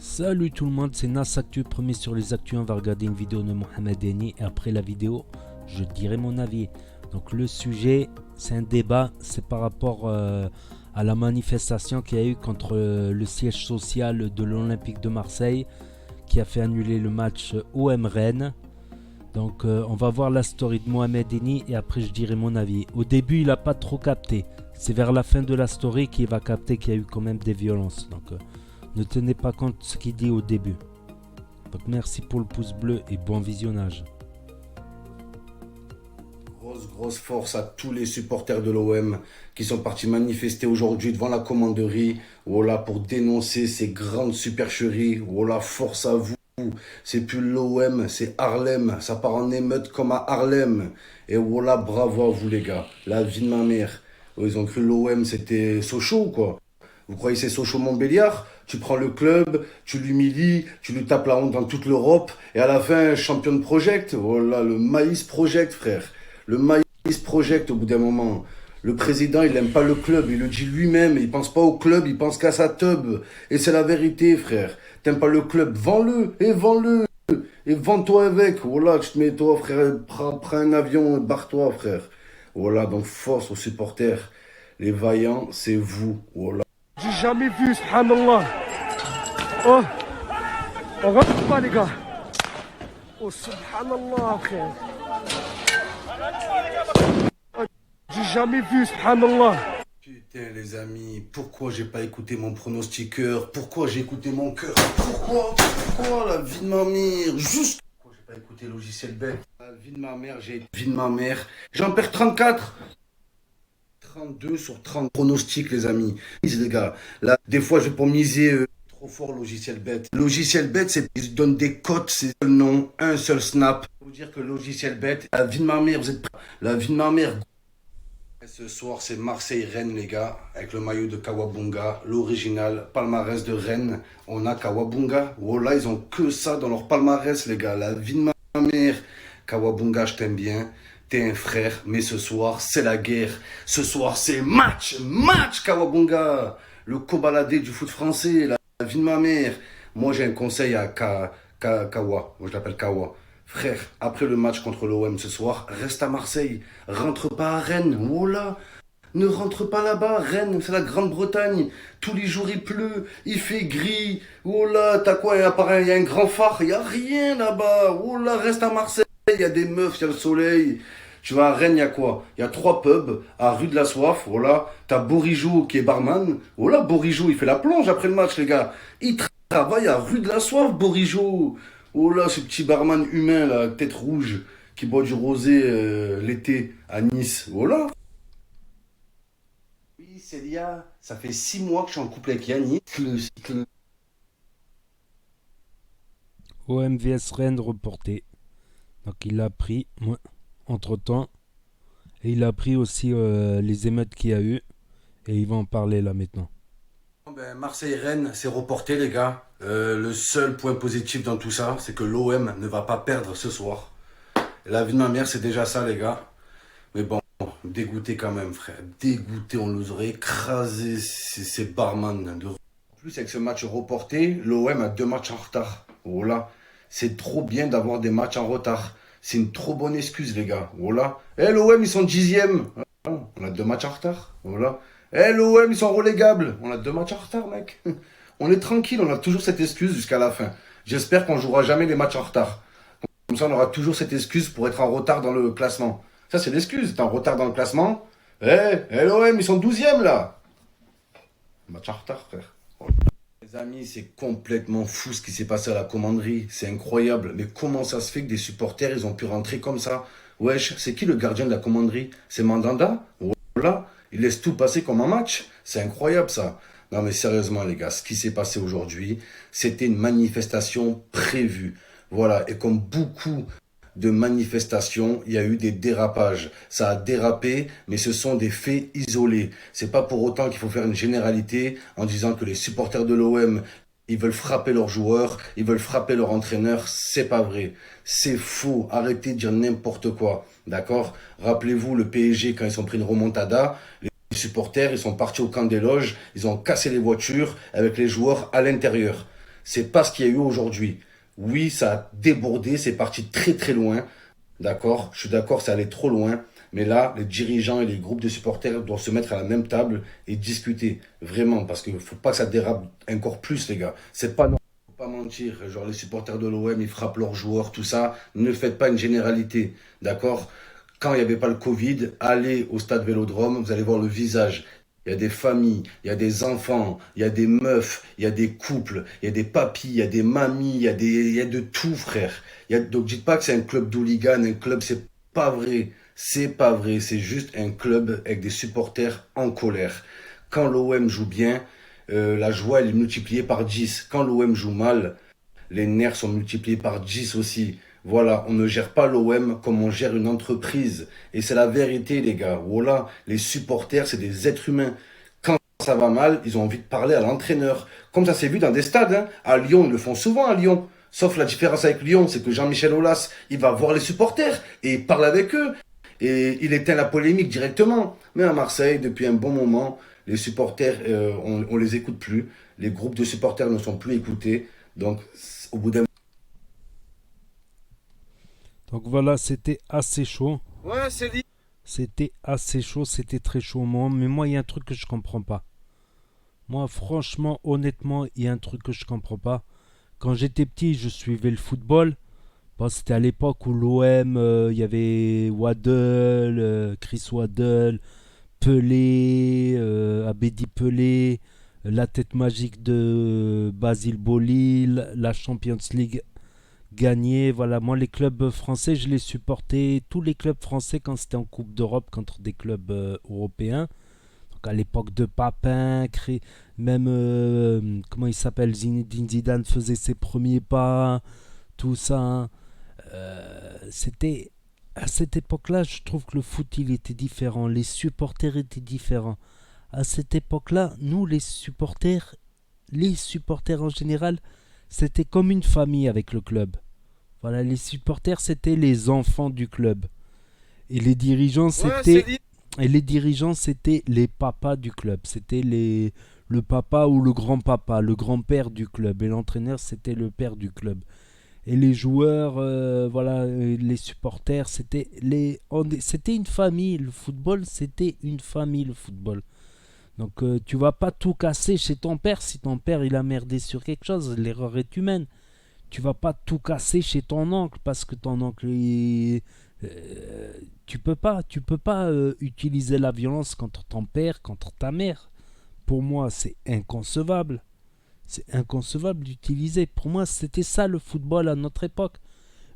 Salut tout le monde, c'est Nas Actu, premier sur les actus. On va regarder une vidéo de Mohamed Eni et après la vidéo, je dirai mon avis. Donc le sujet, c'est un débat, c'est par rapport à la manifestation qu'il y a eu contre le siège social de l'Olympique de Marseille qui a fait annuler le match OM Rennes. Donc on va voir la story de Mohamed Eni et après je dirai mon avis. Au début, il n'a pas trop capté. C'est vers la fin de la story qu'il va capter qu'il y a eu quand même des violences. Donc ne tenez pas compte de ce qu'il dit au début. Donc merci pour le pouce bleu et bon visionnage. Grosse force à tous les supporters de l'OM qui sont partis manifester aujourd'hui devant la commanderie. Voilà, pour dénoncer ces grandes supercheries. Voilà, force à vous. C'est plus l'OM, c'est Harlem. Ça part en émeute comme à Harlem. Et voilà, bravo à vous les gars. La vie de ma mère. Ils ont cru l'OM c'était Sochaux ou quoi? Vous croyez que c'est Sochaux-Montbéliard? Tu prends le club, tu l'humilies, tu lui tapes la honte dans toute l'Europe, et à la fin, champion de project. Voilà, le Maïs Project, frère. Le Maïs Project, au bout d'un moment. Le président, il n'aime pas le club, il le dit lui-même, il pense pas au club, il pense qu'à sa teub. Et c'est la vérité, frère. T'aimes pas le club, vends-le, et vends-le. Et vends-toi avec. Voilà, tu te mets toi, frère, prends un avion, et barre-toi, frère. Voilà, donc force aux supporters. Les vaillants, c'est vous. Voilà. J'ai jamais vu, subhanallah. Oh, on rentre pas, les gars. Oh, subhanallah, frère. Oh, j'ai jamais vu, subhanallah. Putain, les amis, pourquoi j'ai pas écouté mon pronostiqueur? Pourquoi j'ai écouté mon cœur? Pourquoi la vie de ma mère? Juste. Pourquoi j'ai pas écouté logiciel bête? La vie de ma mère, vie de ma mère. J'en perds 34. 32 sur 30 pronostics, les amis. Les gars, là, des fois, je vais pas miser trop fort logiciel bête. Logiciel bête, c'est ils donnent des cotes, c'est un seul nom, un seul snap. Je vous dire que logiciel bête, la vie de ma mère, vous êtes prêts? La vie de ma mère. Ce soir, c'est Marseille-Rennes, les gars, avec le maillot de Kawabunga, l'original palmarès de Rennes. On a Kawabunga. Voilà, ils ont que ça dans leur palmarès, les gars. La vie de ma mère. Kawabunga, je t'aime bien. T'es un frère, mais ce soir, c'est la guerre. Ce soir, c'est match, Kawabunga. Le cobaladé du foot français, la vie de ma mère. Moi, j'ai un conseil à Kawa. Moi, je l'appelle Kawa. Frère, après le match contre l'OM ce soir, reste à Marseille. Rentre pas à Rennes. Voilà. Ne rentre pas là-bas. Rennes, c'est la Grande-Bretagne. Tous les jours, il pleut. Il fait gris. Oh là, t'as quoi? Il y a un grand phare. Il n'y a rien là-bas. Oh là, reste à Marseille. Il y a des meufs, il y a le soleil. Tu vas à Rennes, il y a quoi? Il y a 3 pubs à rue de la Soif. Voilà. T'as Bourigeau qui est barman. Voilà, Bourigeau, il fait la plonge après le match, les gars. Il travaille à rue de la Soif, Bourigeau. Oh là, ce petit barman humain, là, tête rouge, qui boit du rosé l'été à Nice. Voilà. Oui, Célia, ça fait 6 mois que je suis en couple avec Yannick. OM vs Rennes reporté. Donc il a appris entre temps. Et il a appris aussi les émeutes qu'il y a eu. Et il va en parler là maintenant. Ben, Marseille-Rennes, c'est reporté, les gars. Le seul point positif dans tout ça, c'est que l'OM ne va pas perdre ce soir. La vie de ma mère, c'est déjà ça, les gars. Mais bon, dégoûté quand même, frère. Dégoûté, on nous aurait écrasé ces barman. En plus, avec ce match reporté, l'OM a 2 matchs en retard. Voilà. C'est trop bien d'avoir des matchs en retard. C'est une trop bonne excuse, les gars. Voilà. Eh, l'OM, ils sont 10e. On a 2 matchs en retard. Voilà. Eh, l'OM, ils sont relégables. On a 2 matchs en retard, mec. On est tranquille, on a toujours cette excuse jusqu'à la fin. J'espère qu'on jouera jamais les matchs en retard. Comme ça, on aura toujours cette excuse pour être en retard dans le classement. Ça, c'est l'excuse. T'es en retard dans le classement. L'OM, ils sont 12e, là. Match en retard, frère. Les amis, c'est complètement fou ce qui s'est passé à la commanderie. C'est incroyable. Mais comment ça se fait que des supporters, ils ont pu rentrer comme ça? Wesh, c'est qui le gardien de la commanderie? C'est Mandanda? Voilà. Il laisse tout passer comme un match. C'est incroyable, ça. Non, mais sérieusement, les gars, ce qui s'est passé aujourd'hui, c'était une manifestation prévue. Voilà. Et comme beaucoup de manifestations, il y a eu des dérapages. Ça a dérapé, mais ce sont des faits isolés. C'est pas pour autant qu'il faut faire une généralité en disant que les supporters de l'OM, ils veulent frapper leurs joueurs, ils veulent frapper leur entraîneur. C'est pas vrai. C'est faux. Arrêtez de dire n'importe quoi. D'accord? Rappelez-vous le PSG quand ils ont pris une remontada. Les supporters, ils sont partis au camp des loges, ils ont cassé les voitures avec les joueurs à l'intérieur. C'est pas ce qu'il y a eu aujourd'hui. Oui, ça a débordé, c'est parti très très loin. D'accord, je suis d'accord, ça allait trop loin. Mais là, les dirigeants et les groupes de supporters doivent se mettre à la même table et discuter. Vraiment, parce qu'il ne faut pas que ça dérape encore plus, les gars. C'est pas normal, faut pas mentir. Genre, les supporters de l'OM, ils frappent leurs joueurs, tout ça. Ne faites pas une généralité. D'accord? Quand il n'y avait pas le Covid, allez au stade Vélodrome, vous allez voir le visage. Il y a des familles, il y a des enfants, il y a des meufs, il y a des couples, il y a des papis, il y a des mamies, il y a de tout, frère. Donc dites pas que c'est un club d'hooligans, un club, c'est pas vrai. C'est pas vrai, c'est juste un club avec des supporters en colère. Quand l'OM joue bien, la joie elle est multipliée par 10. Quand l'OM joue mal, les nerfs sont multipliés par 10 aussi. Voilà, on ne gère pas l'OM comme on gère une entreprise. Et c'est la vérité, les gars. Voilà, les supporters, c'est des êtres humains. Quand ça va mal, ils ont envie de parler à l'entraîneur. Comme ça s'est vu dans des stades, hein. À Lyon, ils le font souvent à Lyon. Sauf la différence avec Lyon, c'est que Jean-Michel Aulas, il va voir les supporters et il parle avec eux. Et il éteint la polémique directement. Mais à Marseille, depuis un bon moment, les supporters, on les écoute plus. Les groupes de supporters ne sont plus écoutés. Donc, au bout d'un... Donc voilà, c'était assez chaud. Ouais, c'est dit. C'était assez chaud, c'était très chaud. Mais moi, il y a un truc que je comprends pas. Moi, franchement, honnêtement, il y a un truc que je comprends pas. Quand j'étais petit, je suivais le football. Bon, c'était à l'époque où l'OM, il y avait Waddle, Chris Waddle, Pelé, Abedi Pelé, la tête magique de Basile Boli, la Champions League gagnée. Voilà, moi les clubs français, je les supportais, tous les clubs français quand c'était en Coupe d'Europe contre des clubs européens. Donc à l'époque de Papin, même, comment il s'appelle, Zinedine Zidane faisait ses premiers pas, tout ça, hein. C'était à cette époque-là, je trouve que le foot il était différent, les supporters étaient différents. À cette époque-là, nous les supporters en général, c'était comme une famille avec le club. Voilà, les supporters c'était les enfants du club et les dirigeants Ouais, c'est c'était dit. les papas du club, c'était le papa ou le grand-papa, le grand-père du club et l'entraîneur c'était le père du club. Et les joueurs, voilà, les supporters, c'était une famille. Le football, c'était une famille, le football. Donc, tu vas pas tout casser chez ton père. Si ton père, il a merdé sur quelque chose, l'erreur est humaine. Tu vas pas tout casser chez ton oncle parce que ton oncle, tu peux pas utiliser la violence contre ton père, contre ta mère. Pour moi, c'est inconcevable. C'est inconcevable d'utiliser. Pour moi, c'était ça le football à notre époque.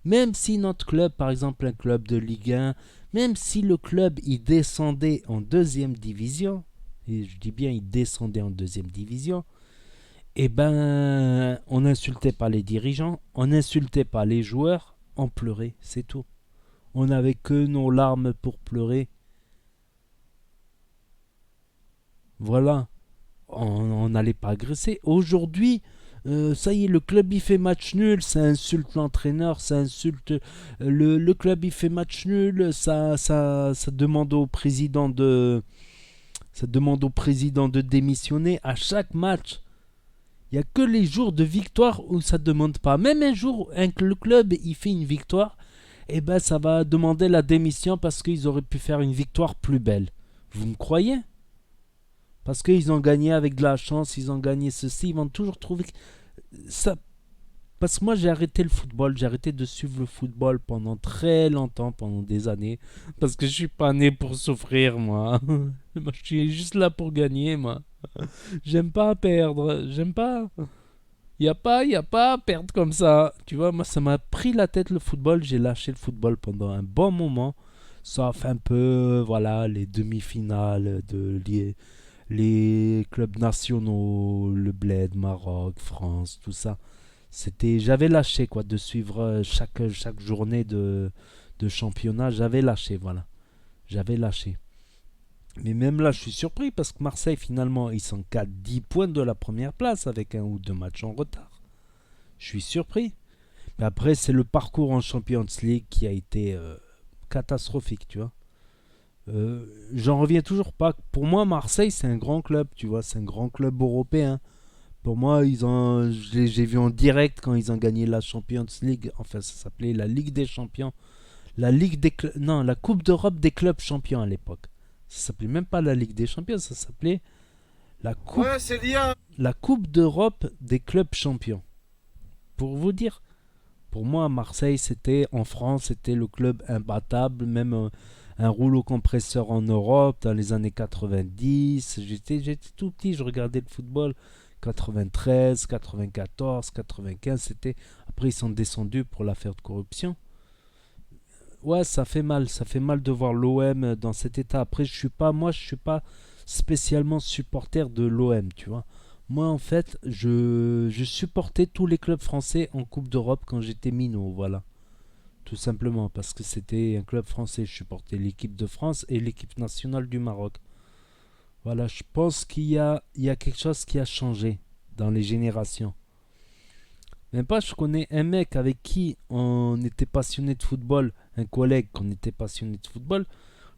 Même si notre club, par exemple un club de Ligue 1, même si le club il descendait en deuxième division, et je dis bien il descendait en deuxième division, eh ben on n'insultait pas les dirigeants, on n'insultait pas les joueurs, on pleurait, c'est tout. On n'avait que nos larmes pour pleurer. Voilà. On n'allait pas agresser. Aujourd'hui, ça y est, le club il fait match nul, ça insulte l'entraîneur, ça insulte le club il fait match nul, ça demande au président de démissionner à chaque match. Il y a que les jours de victoire où ça demande pas. Même un jour que le club il fait une victoire, eh ben ça va demander la démission parce qu'ils auraient pu faire une victoire plus belle. Vous me croyez? Parce qu'ils ont gagné avec de la chance, ils ont gagné ceci, ils vont toujours trouver ça. Parce que moi j'ai arrêté le football, j'ai arrêté de suivre le football pendant très longtemps, pendant des années. Parce que je suis pas né pour souffrir, moi. Moi je suis juste là pour gagner, moi. J'aime pas perdre, j'aime pas. Y a pas à perdre comme ça. Tu vois, moi ça m'a pris la tête le football, j'ai lâché le football pendant un bon moment. Sauf un peu, voilà, les demi-finales de les clubs nationaux, le Bled, Maroc, France, tout ça. J'avais lâché quoi, de suivre chaque journée de championnat, j'avais lâché, voilà. J'avais lâché. Mais même là, je suis surpris parce que Marseille, finalement, ils sont qu'à 10 points de la première place avec un ou deux matchs en retard. Je suis surpris. Mais après, c'est le parcours en Champions League qui a été catastrophique, tu vois. J'en reviens toujours pas. Pour moi, Marseille, c'est un grand club, tu vois. C'est un grand club européen. Pour moi, j'ai vu en direct quand ils ont gagné la Champions League. Enfin, ça s'appelait la Ligue des Champions. Non, la Coupe d'Europe des clubs champions à l'époque. Ça s'appelait même pas la Ligue des Champions, ça s'appelait la Coupe, Ouais, c'est lié. la Coupe d'Europe des clubs champions. Pour vous dire, pour moi, Marseille, en France, c'était le club imbattable, même un rouleau compresseur en Europe dans les années 90. J'étais tout petit, je regardais le football. 93, 94, 95, c'était. Après, ils sont descendus pour l'affaire de corruption. Ouais, ça fait mal de voir l'OM dans cet état. Après, je suis pas spécialement supporter de l'OM, tu vois. Moi, en fait, je supportais tous les clubs français en Coupe d'Europe quand j'étais minot, voilà. Tout simplement, parce que c'était un club français. Je supportais l'équipe de France et l'équipe nationale du Maroc. Voilà, je pense il y a quelque chose qui a changé dans les générations. Même pas, je connais un mec avec qui on était passionné de football, un collègue qu'on était passionné de football.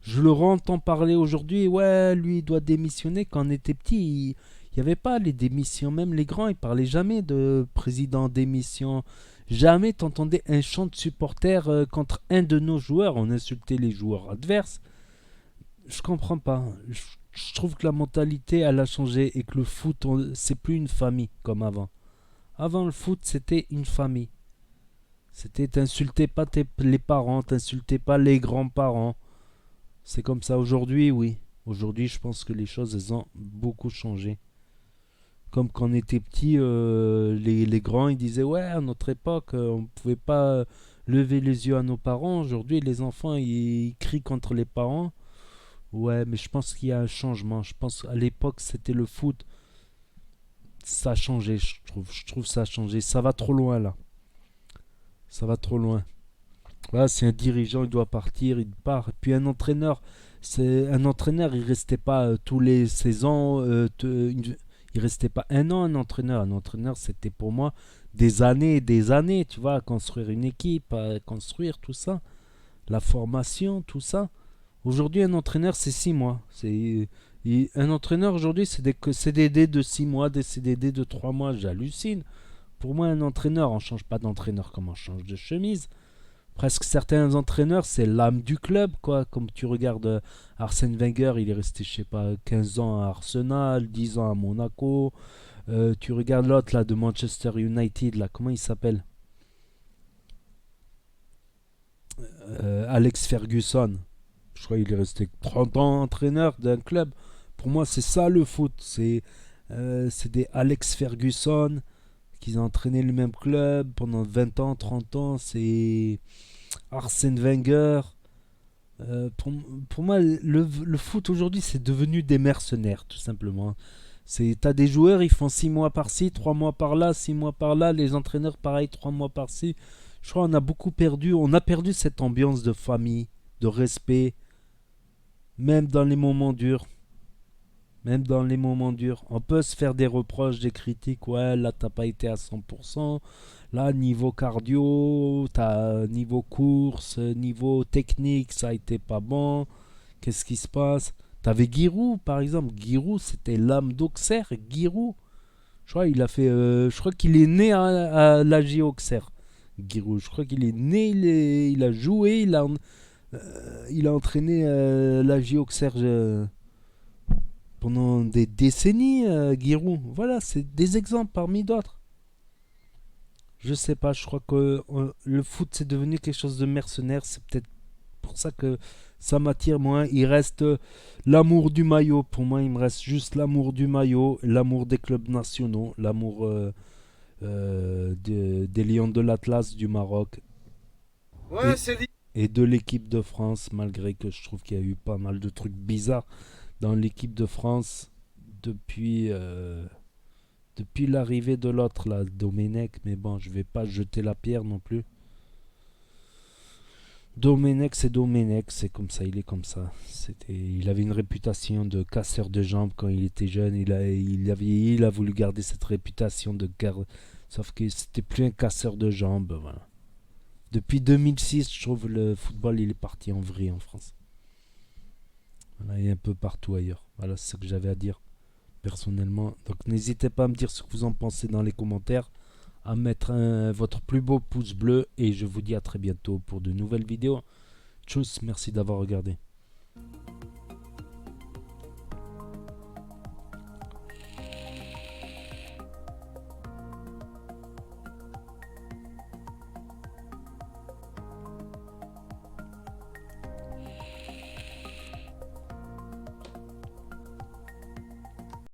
Je le entends parler aujourd'hui, ouais, lui il doit démissionner. Quand on était petit, il n'y avait pas les démissions, même les grands, ils parlaient jamais de président démission. Jamais t'entendais un chant de supporter contre un de nos joueurs. On insultait les joueurs adverses. Je comprends pas. Je trouve que la mentalité elle a changé et que le foot, c'est plus une famille comme avant. Avant le foot, c'était une famille. C'était t'insultais pas les parents, t'insultais pas les grands-parents. C'est comme ça aujourd'hui, oui. Aujourd'hui, je pense que les choses elles ont beaucoup changé. Comme quand on était petit, les grands ils disaient ouais à notre époque on ne pouvait pas lever les yeux à nos parents. Aujourd'hui, les enfants ils crient contre les parents. Ouais, mais je pense qu'il y a un changement. Je pense qu'à l'époque c'était le foot. Ça a changé, je trouve. Je trouve que ça a changé. Ça va trop loin là. Ça va trop loin. Voilà, si un dirigeant il doit partir, il part. Et puis un entraîneur, il restait pas tous les saisons. Il restait pas un an un entraîneur. Un entraîneur, c'était pour moi des années et des années, tu vois, à construire une équipe, à construire tout ça, la formation, tout ça. Aujourd'hui, un entraîneur, c'est 6 mois. Un entraîneur aujourd'hui, c'est des CDD de 6 mois, des CDD de 3 mois. J'hallucine. Pour moi, un entraîneur, on ne change pas d'entraîneur comme on change de chemise. Presque certains entraîneurs, c'est l'âme du club, quoi. Comme tu regardes Arsène Wenger, il est resté, je sais pas, 15 ans à Arsenal, 10 ans à Monaco. Tu regardes l'autre, là, de Manchester United, là, comment il s'appelle Alex Ferguson. Je crois qu'il est resté 30 ans entraîneur d'un club. Pour moi, c'est ça le foot. C'est des Alex Ferguson qui ont entraîné le même club pendant 20 ans, 30 ans. C'est Arsène Wenger. Pour moi, le foot aujourd'hui, c'est devenu des mercenaires, tout simplement. T'as des joueurs, ils font 6 mois par-ci, 3 mois par-là, 6 mois par-là. Les entraîneurs, pareil, 3 mois par-ci. Je crois qu'on a beaucoup perdu. On a perdu cette ambiance de famille, de respect, même dans les moments durs. Même dans les moments durs. On peut se faire des reproches, des critiques. Ouais, là, t'as pas été à 100%. Là, niveau cardio, niveau course, niveau technique, ça a été pas bon. Qu'est-ce qui se passe? T'avais Giroud, par exemple. Giroud, c'était l'âme d'Auxerre. Giroud, je crois qu'il est né à l'AJ Auxerre. Giroud, je crois qu'il est né, il a joué, il a entraîné l'AJ Auxerre pendant des décennies, Giroud. Voilà, c'est des exemples parmi d'autres. Je sais pas, je crois que le foot c'est devenu quelque chose de mercenaire. C'est peut-être pour ça que ça m'attire moins. Il reste l'amour du maillot. Pour moi, il me reste juste l'amour du maillot, l'amour des clubs nationaux, l'amour des Lions de l'Atlas du Maroc Ouais, c'est lié. et de l'équipe de France, malgré que je trouve qu'il y a eu pas mal de trucs bizarres dans l'équipe de France depuis l'arrivée de l'autre, là, Domenech. Mais bon, je vais pas jeter la pierre non plus. Domenech, c'est comme ça, il est comme ça. Il avait une réputation de casseur de jambes quand il était jeune. Il a voulu garder cette réputation sauf que c'était plus un casseur de jambes, voilà. Depuis 2006, je trouve le football il est parti en vrille en France. Voilà, et un peu partout ailleurs. Voilà, c'est ce que j'avais à dire. personnellement. Donc n'hésitez pas à me dire ce que vous en pensez dans les commentaires, à mettre votre plus beau pouce bleu et je vous dis à très bientôt pour de nouvelles vidéos. Tchuss, merci d'avoir regardé.